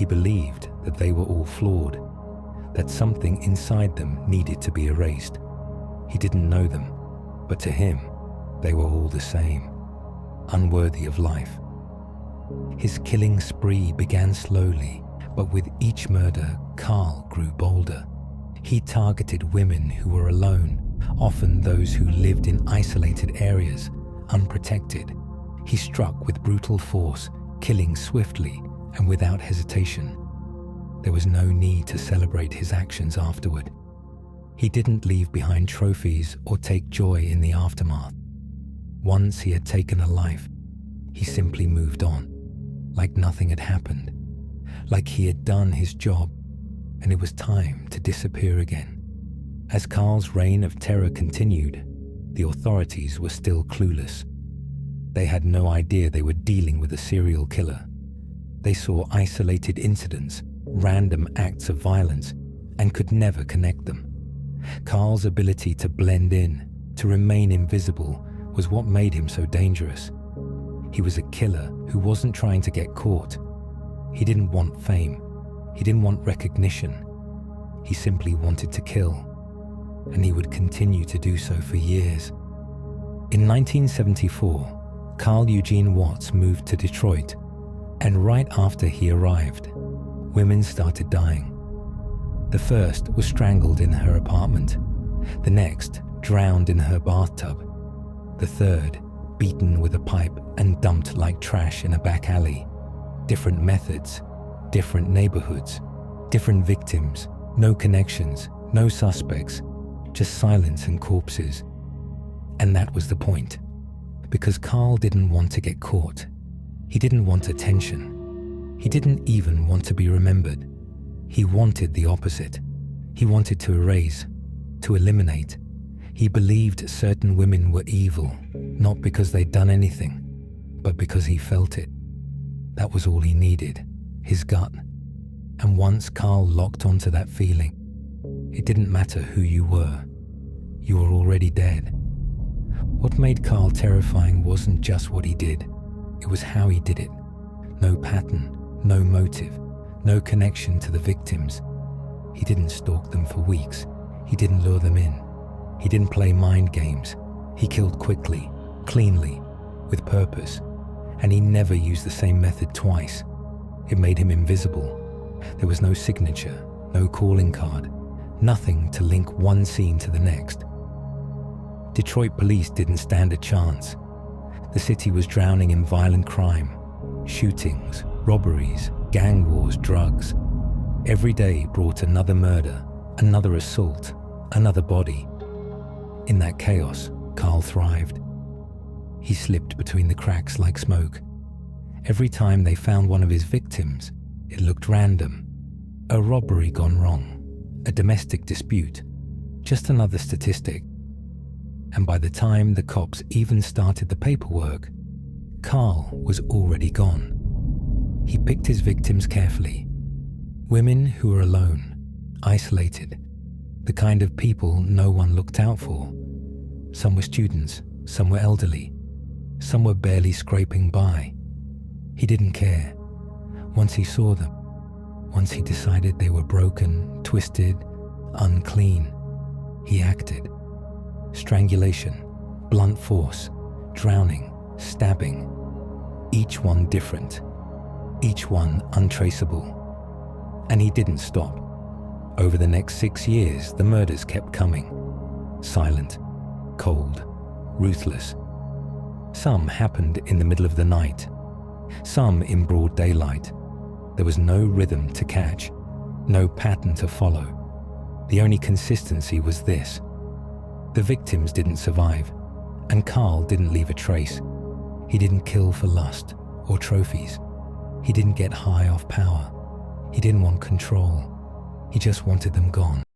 He believed that they were all flawed, that something inside them needed to be erased. He didn't know them, but to him, they were all the same, unworthy of life. His killing spree began slowly, but with each murder, Carl grew bolder. He targeted women who were alone, often those who lived in isolated areas, unprotected. He struck with brutal force, killing swiftly and without hesitation. There was no need to celebrate his actions afterward. He didn't leave behind trophies or take joy in the aftermath. Once he had taken a life, he simply moved on, like nothing had happened, like he had done his job, and it was time to disappear again. As Carl's reign of terror continued, the authorities were still clueless. They had no idea they were dealing with a serial killer. They saw isolated incidents, random acts of violence, and could never connect them. Carl's ability to blend in, to remain invisible, was what made him so dangerous. He was a killer who wasn't trying to get caught. He didn't want fame. He didn't want recognition. He simply wanted to kill, and he would continue to do so for years. In 1974, Carl Eugene Watts moved to Detroit, and right after he arrived, women started dying. The first was strangled in her apartment, the next drowned in her bathtub, the third beaten with a pipe and dumped like trash in a back alley. Different methods, different neighborhoods, different victims, no connections, no suspects, just silence and corpses. And that was the point, because Carl didn't want to get caught. He didn't want attention. He didn't even want to be remembered. He wanted the opposite. He wanted to erase, to eliminate. He believed certain women were evil, not because they'd done anything, but because he felt it. That was all he needed, his gut. And once Carl locked onto that feeling, it didn't matter who you were already dead. What made Carl terrifying wasn't just what he did, it was how he did it. No pattern, no motive, no connection to the victims. He didn't stalk them for weeks. He didn't lure them in. He didn't play mind games. He killed quickly, cleanly, with purpose. And he never used the same method twice. It made him invisible. There was no signature, no calling card, nothing to link one scene to the next. Detroit police didn't stand a chance. The city was drowning in violent crime, shootings, robberies, gang wars, drugs. Every day brought another murder, another assault, another body. In that chaos, Carl thrived. He slipped between the cracks like smoke. Every time they found one of his victims, it looked random. A robbery gone wrong, a domestic dispute, just another statistic. And by the time the cops even started the paperwork, Carl was already gone. He picked his victims carefully. Women who were alone, isolated, the kind of people no one looked out for. Some were students, some were elderly, some were barely scraping by. He didn't care. Once he saw them, once he decided they were broken, twisted, unclean, he acted. Strangulation, blunt force, drowning, stabbing. Each one different, each one untraceable. And he didn't stop. Over the next 6 years, the murders kept coming. Silent, cold, ruthless. Some happened in the middle of the night, some in broad daylight. There was no rhythm to catch, no pattern to follow. The only consistency was this: the victims didn't survive, and Carl didn't leave a trace. He didn't kill for lust or trophies. He didn't get high off power. He didn't want control. He just wanted them gone.